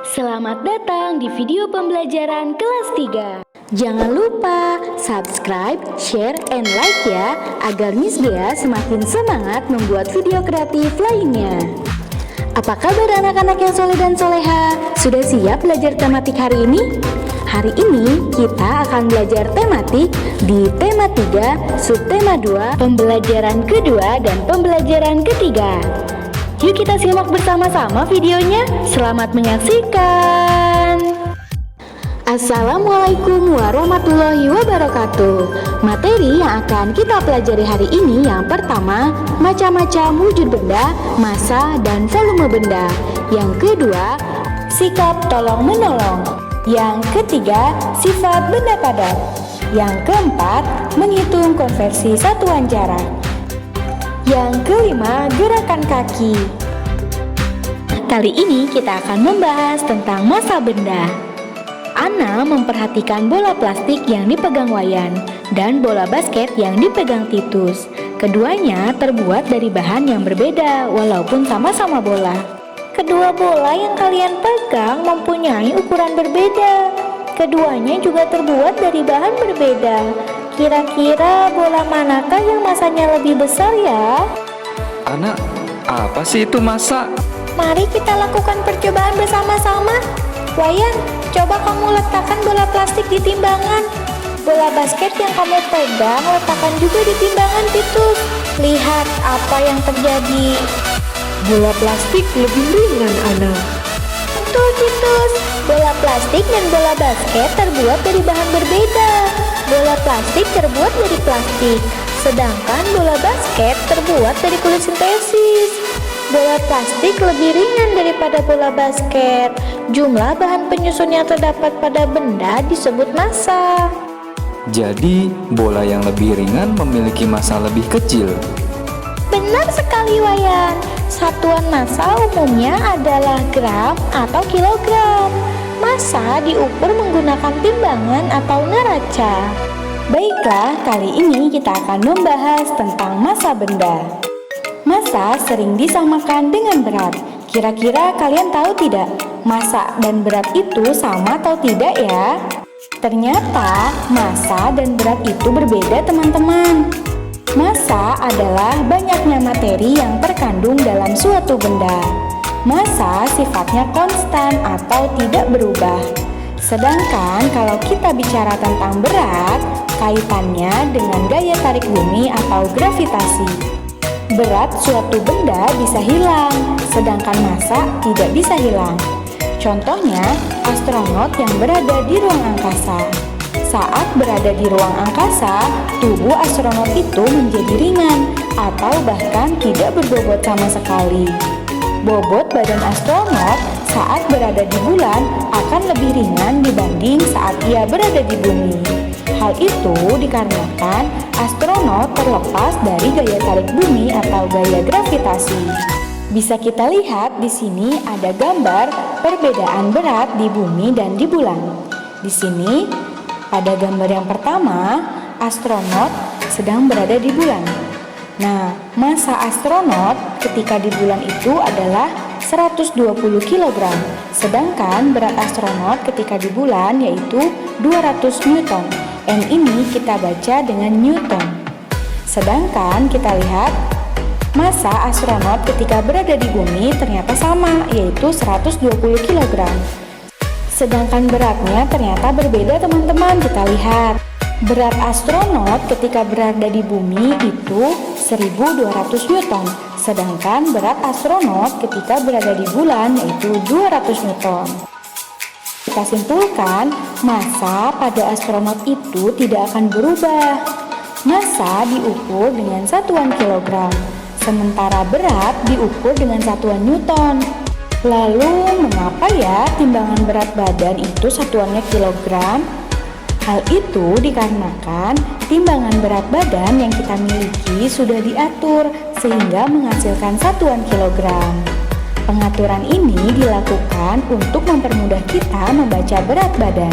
Selamat datang di video pembelajaran kelas 3. Jangan lupa subscribe, share, and like ya, agar Miss Dea semakin semangat membuat video kreatif lainnya. Apa kabar anak-anak yang soleh dan soleha? Sudah siap belajar tematik hari ini? Hari ini kita akan belajar tematik di tema 3, subtema 2, pembelajaran kedua dan pembelajaran ketiga. Yuk kita simak bersama-sama videonya. Selamat menyaksikan. Assalamualaikum warahmatullahi wabarakatuh. Materi yang akan kita pelajari hari ini yang pertama, macam-macam wujud benda, massa, dan volume benda. Yang kedua, sikap tolong-menolong. Yang ketiga, sifat benda padat. Yang keempat, menghitung konversi satuan jarak. Yang kelima, gerakan kaki. Kali ini kita akan membahas tentang massa benda. Ana memperhatikan bola plastik yang dipegang Wayan dan bola basket yang dipegang Titus. Keduanya terbuat dari bahan yang berbeda walaupun sama-sama bola. Kedua bola yang kalian pegang mempunyai ukuran berbeda. Keduanya juga terbuat dari bahan berbeda. Kira-kira bola manakah yang massanya lebih besar ya? Anak, apa sih itu massa? Mari kita lakukan percobaan bersama-sama. Wayan, coba kamu letakkan bola plastik di timbangan. Bola basket yang kamu pegang letakkan juga di timbangan Titus. Lihat apa yang terjadi. Bola plastik lebih ringan, Ana. Betul, Titus. Bola plastik dan bola basket terbuat dari bahan berbeda. Bola plastik terbuat dari plastik, sedangkan bola basket terbuat dari kulit sintesis. Bola plastik lebih ringan daripada bola basket. Jumlah bahan penyusun yang terdapat pada benda disebut massa. Jadi, bola yang lebih ringan memiliki massa lebih kecil. Benar sekali, Wayan. Satuan massa umumnya adalah gram atau kilogram. Massa diukur menggunakan timbangan atau neraca. Baiklah, kali ini kita akan membahas tentang massa benda. Massa sering disamakan dengan berat. Kira-kira kalian tahu tidak, massa dan berat itu sama atau tidak ya? Ternyata massa dan berat itu berbeda, teman-teman. Massa adalah banyaknya materi yang terkandung dalam suatu benda. Massa sifatnya konstan atau tidak berubah. Sedangkan kalau kita bicara tentang berat, kaitannya dengan gaya tarik bumi atau gravitasi. Berat suatu benda bisa hilang, sedangkan massa tidak bisa hilang. Contohnya, astronot yang berada di ruang angkasa. Saat berada di ruang angkasa, tubuh astronot itu menjadi ringan atau bahkan tidak berbobot sama sekali. Bobot badan astronot saat berada di bulan akan lebih ringan dibanding saat ia berada di bumi. Hal itu dikarenakan astronot terlepas dari gaya tarik bumi atau gaya gravitasi. Bisa kita lihat di sini ada gambar perbedaan berat di bumi dan di bulan. Di sini pada gambar yang pertama, astronot sedang berada di bulan. Nah, massa astronot ketika di bulan itu adalah 120 kg, sedangkan berat astronot ketika di bulan yaitu 200 Newton. N ini kita baca dengan Newton. Sedangkan kita lihat massa astronot ketika berada di bumi ternyata sama, yaitu 120 kg. Sedangkan beratnya ternyata berbeda, teman-teman. Kita lihat berat astronot ketika berada di bumi itu 1200 Newton, sedangkan berat astronot ketika berada di bulan yaitu 200 Newton. Kita simpulkan, massa pada astronot itu tidak akan berubah. Massa diukur dengan satuan kilogram, sementara berat diukur dengan satuan Newton. Lalu, mengapa ya timbangan berat badan itu satuannya kilogram? Hal itu dikarenakan timbangan berat badan yang kita miliki sudah diatur sehingga menghasilkan satuan kilogram. Pengaturan ini dilakukan untuk mempermudah kita membaca berat badan.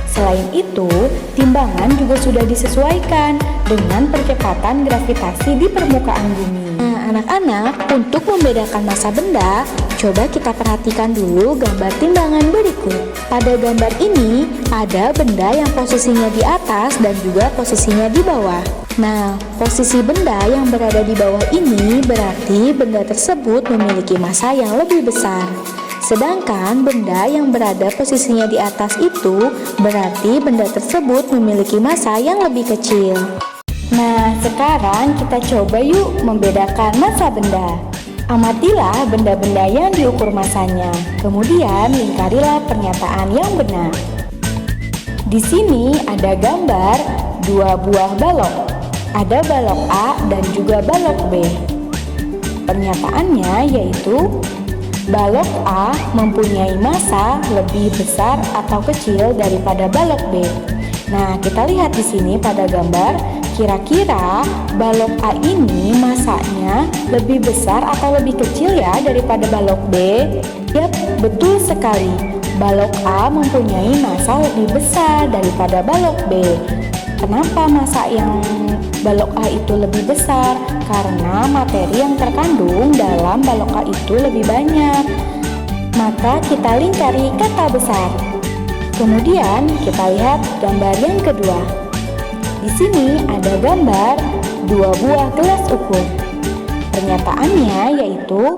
Selain itu, timbangan juga sudah disesuaikan dengan percepatan gravitasi di permukaan bumi. Nah, Nah, anak-anak, untuk membedakan massa benda, coba kita perhatikan dulu gambar timbangan berikut. Pada gambar ini, ada benda yang posisinya di atas dan juga posisinya di bawah. Nah, posisi benda yang berada di bawah ini berarti benda tersebut memiliki massa yang lebih besar. Sedangkan benda yang berada posisinya di atas itu berarti benda tersebut memiliki massa yang lebih kecil. Nah, sekarang kita coba yuk membedakan massa benda. Amatilah benda-benda yang diukur massanya, kemudian lingkarilah pernyataan yang benar. Di sini ada gambar 2 buah balok. Ada balok A dan juga balok B. Pernyataannya yaitu balok A mempunyai massa lebih besar atau kecil daripada balok B. Nah, kita lihat di sini pada gambar, kira-kira balok A ini massanya lebih besar atau lebih kecil ya daripada balok B? Yap, betul sekali. Balok A mempunyai massa lebih besar daripada balok B. Kenapa massa yang balok A itu lebih besar? Karena materi yang terkandung dalam balok A itu lebih banyak. Maka kita lingkari kata besar. Kemudian kita lihat gambar yang kedua. Di sini ada gambar 2 buah gelas ukur. Pernyataannya yaitu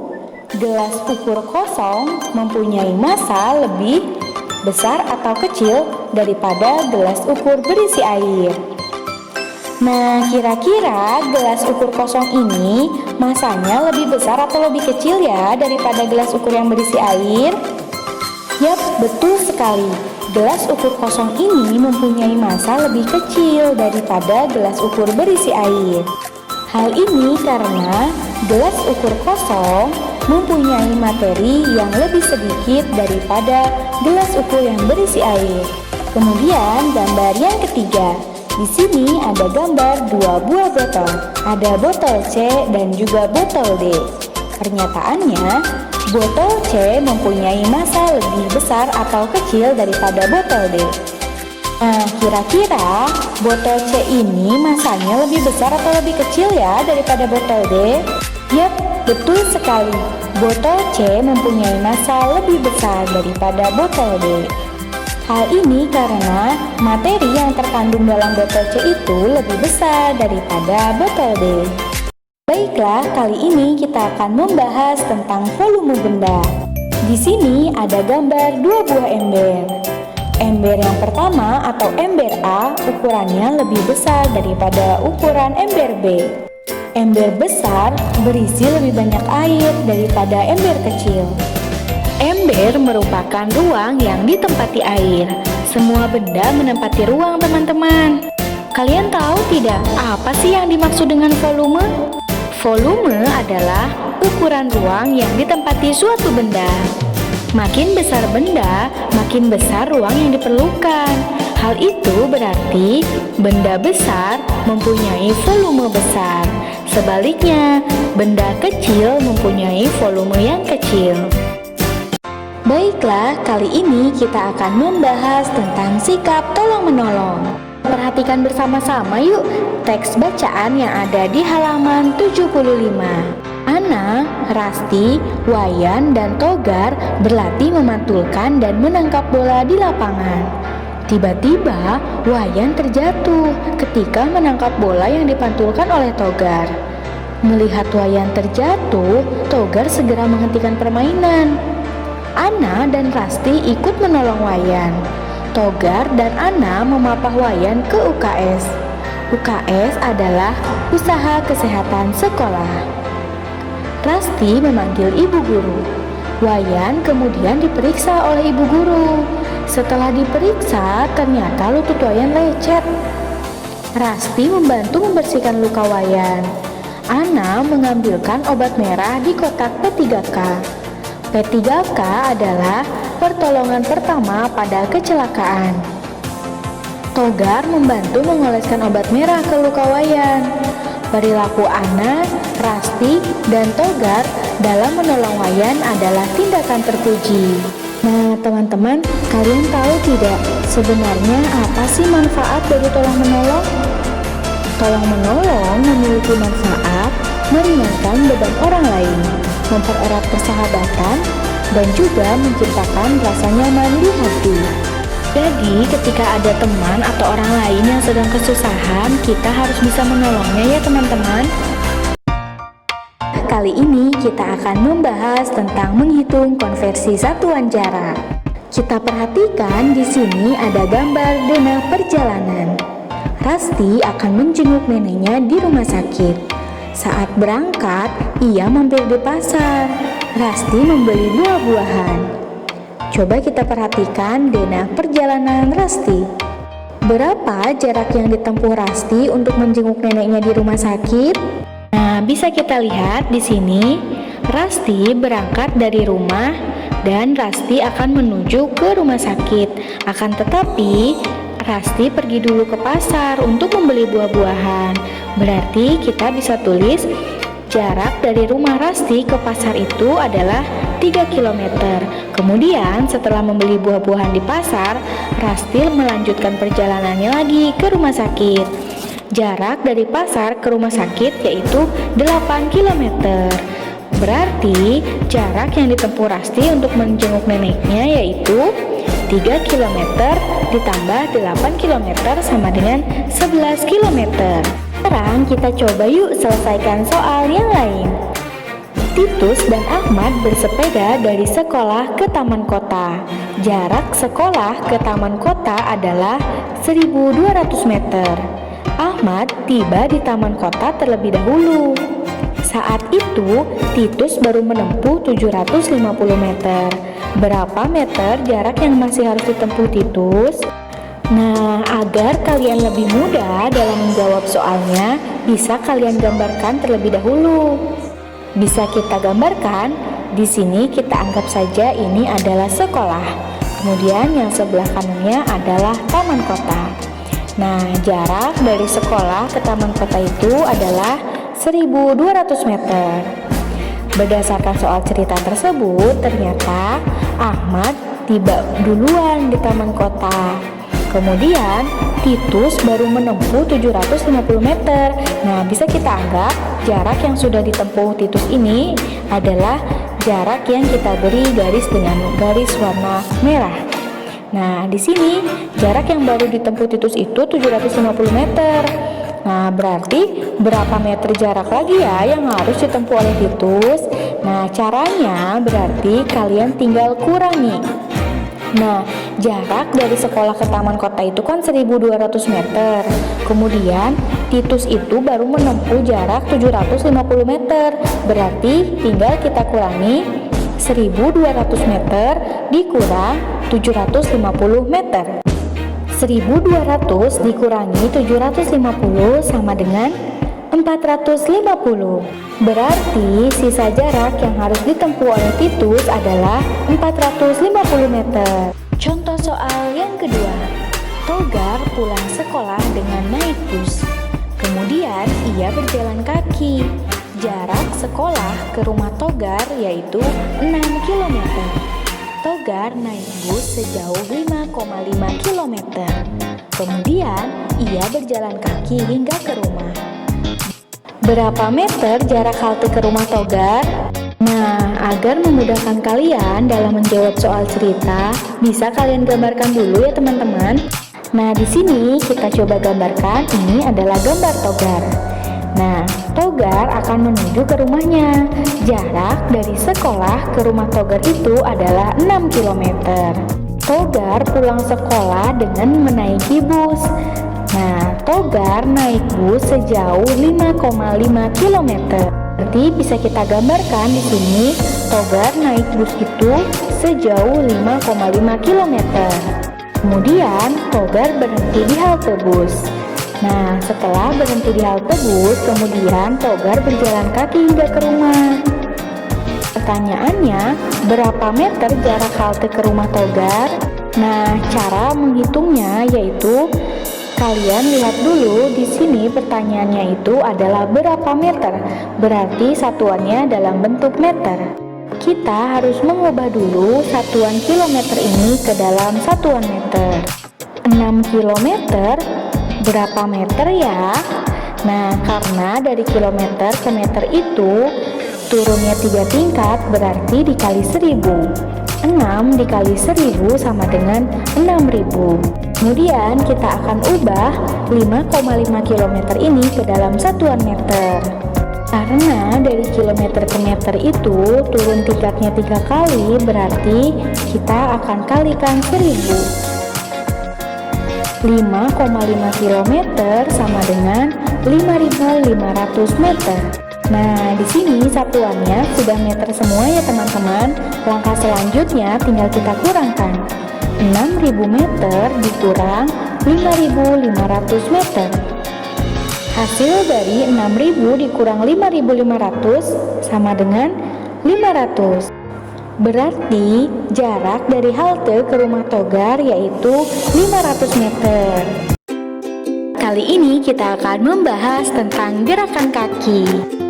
gelas ukur kosong mempunyai massa lebih besar atau kecil daripada gelas ukur berisi air. Nah, kira-kira gelas ukur kosong ini massanya lebih besar atau lebih kecil ya daripada gelas ukur yang berisi air? Yap, betul sekali. Gelas ukur kosong ini mempunyai massa lebih kecil daripada gelas ukur berisi air. Hal ini karena gelas ukur kosong mempunyai materi yang lebih sedikit daripada gelas ukur yang berisi air. Kemudian gambar yang ketiga. Di sini ada gambar 2 buah botol. Ada botol C dan juga botol D. Pernyataannya, botol C mempunyai massa lebih besar atau kecil daripada botol D. Nah, kira-kira botol C ini massanya lebih besar atau lebih kecil ya daripada botol D? Yap, betul sekali. Botol C mempunyai massa lebih besar daripada botol D. Hal ini karena materi yang terkandung dalam botol C itu lebih besar daripada botol D. Baiklah, kali ini kita akan membahas tentang volume benda. Di sini ada gambar 2 buah ember. Ember yang pertama atau ember A ukurannya lebih besar daripada ukuran ember B. Ember besar berisi lebih banyak air daripada ember kecil. Ember merupakan ruang yang ditempati air. Semua benda menempati ruang, teman-teman. Kalian tahu tidak apa sih yang dimaksud dengan volume? Volume adalah ukuran ruang yang ditempati suatu benda. Makin besar benda, makin besar ruang yang diperlukan. Hal itu berarti benda besar mempunyai volume besar. Sebaliknya, benda kecil mempunyai volume yang kecil. Baiklah, kali ini kita akan membahas tentang sikap tolong-menolong. Perhatikan bersama-sama yuk teks bacaan yang ada di halaman 75. Ana, Rasti, Wayan, dan Togar berlatih memantulkan dan menangkap bola di lapangan. Tiba-tiba, Wayan terjatuh ketika menangkap bola yang dipantulkan oleh Togar. Melihat Wayan terjatuh, Togar segera menghentikan permainan. Ana dan Rasti ikut menolong Wayan. Togar dan Ana memapah Wayan ke UKS. UKS adalah usaha kesehatan sekolah. Rasti memanggil ibu guru. Wayan kemudian diperiksa oleh ibu guru. Setelah diperiksa, ternyata lutut Wayan lecet. Rasti membantu membersihkan luka Wayan. Ana mengambilkan obat merah di kotak P3K. P3K adalah pertolongan pertama pada kecelakaan. Togar membantu mengoleskan obat merah ke luka Wayan. Perilaku Ana, Rasti, dan Togar dalam menolong Wayan adalah tindakan terpuji. Nah, teman-teman, kalian tahu tidak sebenarnya apa sih manfaat dari tolong-menolong? Tolong-menolong memiliki manfaat meringankan beban orang lain, mempererat persahabatan, dan juga menciptakan rasa nyaman di hati. Jadi, ketika ada teman atau orang lain yang sedang kesusahan, kita harus bisa menolongnya ya teman-teman. Kali ini kita akan membahas tentang menghitung konversi satuan jarak. Kita perhatikan di sini ada gambar denah perjalanan. Rasti akan menjenguk neneknya di rumah sakit. Saat berangkat, ia mampir di pasar. Rasti membeli buah-buahan. Coba kita perhatikan denah perjalanan Rasti. Berapa jarak yang ditempuh Rasti untuk menjenguk neneknya di rumah sakit? Nah, bisa kita lihat di sini, Rasti berangkat dari rumah dan Rasti akan menuju ke rumah sakit. Akan tetapi, Rasti pergi dulu ke pasar untuk membeli buah-buahan. Berarti kita bisa tulis jarak dari rumah Rasti ke pasar itu adalah 3 km. Kemudian setelah membeli buah-buahan di pasar, Rasti melanjutkan perjalanannya lagi ke rumah sakit. Jarak dari pasar ke rumah sakit yaitu 8 km. Berarti jarak yang ditempuh Rasti untuk menjenguk neneknya yaitu 3 km ditambah 8 km sama dengan 11 km. Sekarang kita coba yuk selesaikan soal yang lain. Titus dan Ahmad bersepeda dari sekolah ke taman kota. Jarak sekolah ke taman kota adalah 1.200 meter. Ahmad tiba di taman kota terlebih dahulu. Saat itu, Titus baru menempuh 750 meter. Berapa meter jarak yang masih harus ditempuh Titus? Nah, agar kalian lebih mudah dalam menjawab soalnya, bisa kalian gambarkan terlebih dahulu. Bisa kita gambarkan, di sini kita anggap saja ini adalah sekolah. Kemudian yang sebelah kanannya adalah taman kota. Nah, jarak dari sekolah ke taman kota itu adalah 1.200 meter. Berdasarkan soal cerita tersebut, ternyata Ahmad tiba duluan di taman kota. Kemudian, Titus baru menempuh 750 meter. Nah, bisa kita anggap jarak yang sudah ditempuh Titus ini adalah jarak yang kita beri garis dengan garis warna merah. Nah, di sini jarak yang baru ditempuh Titus itu 750 meter. Nah, berarti berapa meter jarak lagi ya yang harus ditempuh oleh Titus? Nah, caranya berarti kalian tinggal kurangi. Nah, jarak dari sekolah ke taman kota itu kan 1.200 meter. Kemudian Titus itu baru menempuh jarak 750 meter. Berarti tinggal kita kurangi 1.200 meter dikurang 750 meter. 1.200 dikurangi 750 sama dengan 450. Berarti sisa jarak yang harus ditempuh oleh Titus adalah 450 meter. Contoh soal yang kedua. Togar pulang sekolah dengan naik bus. Kemudian ia berjalan kaki. Jarak sekolah ke rumah Togar yaitu 6 km. Togar naik bus sejauh 5,5 km. Kemudian ia berjalan kaki hingga ke rumah. Berapa meter jarak halte ke rumah Togar? Nah, agar memudahkan kalian dalam menjawab soal cerita, bisa kalian gambarkan dulu ya teman-teman. Nah, di sini kita coba gambarkan, ini adalah gambar Togar. Nah, Togar akan menuju ke rumahnya. Jarak dari sekolah ke rumah Togar itu adalah 6 km. Togar pulang sekolah dengan menaiki bus. Nah, Togar naik bus sejauh 5,5 km. Berarti bisa kita gambarkan di sini, Togar naik bus itu sejauh 5,5 km. Kemudian, Togar berhenti di halte bus. Nah, setelah berhenti di halte bus, kemudian Togar berjalan kaki hingga ke rumah. Pertanyaannya, berapa meter jarak halte ke rumah Togar? Nah, cara menghitungnya yaitu kalian lihat dulu di sini pertanyaannya itu adalah berapa meter. Berarti satuannya dalam bentuk meter. Kita harus mengubah dulu satuan kilometer ini ke dalam satuan meter. 6 kilometer berapa meter ya? Nah, karena dari kilometer ke meter itu turunnya 3 tingkat, berarti dikali 1000. 6 dikali 1000 sama dengan 6000. Kemudian kita akan ubah 5,5 km ini ke dalam satuan meter. Karena dari kilometer ke meter itu turun tingkatnya 3 kali, berarti kita akan kalikan 1000. 5,5 km sama dengan 5.500 meter. Nah, di sini satuannya sudah meter semua ya teman-teman. Langkah selanjutnya tinggal kita kurangkan. 6.000 meter dikurang 5.500 meter. Hasil dari 6.000 dikurang 5.500 sama dengan 500. Berarti jarak dari halte ke rumah Togar yaitu 500 meter. Kali ini kita akan membahas tentang gerakan kaki.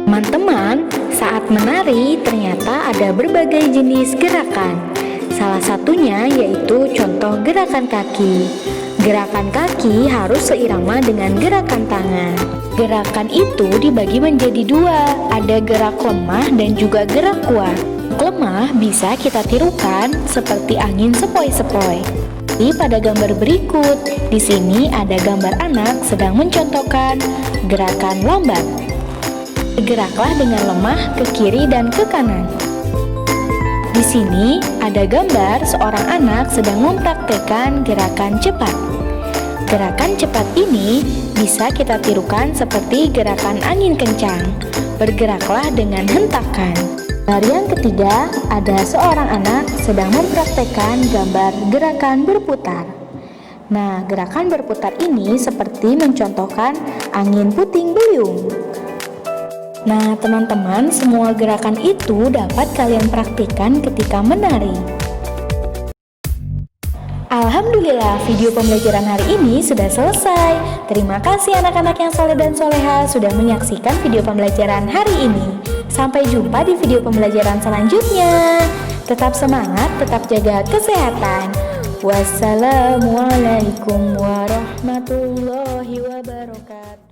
Teman-teman, saat menari ternyata ada berbagai jenis gerakan. Salah satunya yaitu contoh gerakan kaki. Gerakan kaki harus seirama dengan gerakan tangan. Gerakan itu dibagi menjadi dua, ada gerak lemah dan juga gerak kuat. Lemah bisa kita tirukan seperti angin sepoi-sepoi. Pada gambar berikut, di sini ada gambar anak sedang mencontohkan gerakan lambat. Geraklah dengan lemah ke kiri dan ke kanan. Di sini ada gambar seorang anak sedang mempraktekkan gerakan cepat. Gerakan cepat ini bisa kita tirukan seperti gerakan angin kencang. Bergeraklah dengan hentakan. Gambar yang ketiga, ada seorang anak sedang mempraktekkan gambar gerakan berputar. Nah, gerakan berputar ini seperti mencontohkan angin puting beliung. Nah, teman-teman, semua gerakan itu dapat kalian praktikkan ketika menari. Alhamdulillah, video pembelajaran hari ini sudah selesai. Terima kasih anak-anak yang soleh dan soleha sudah menyaksikan video pembelajaran hari ini. Sampai jumpa di video pembelajaran selanjutnya. Tetap semangat, tetap jaga kesehatan. Wassalamualaikum warahmatullahi wabarakatuh.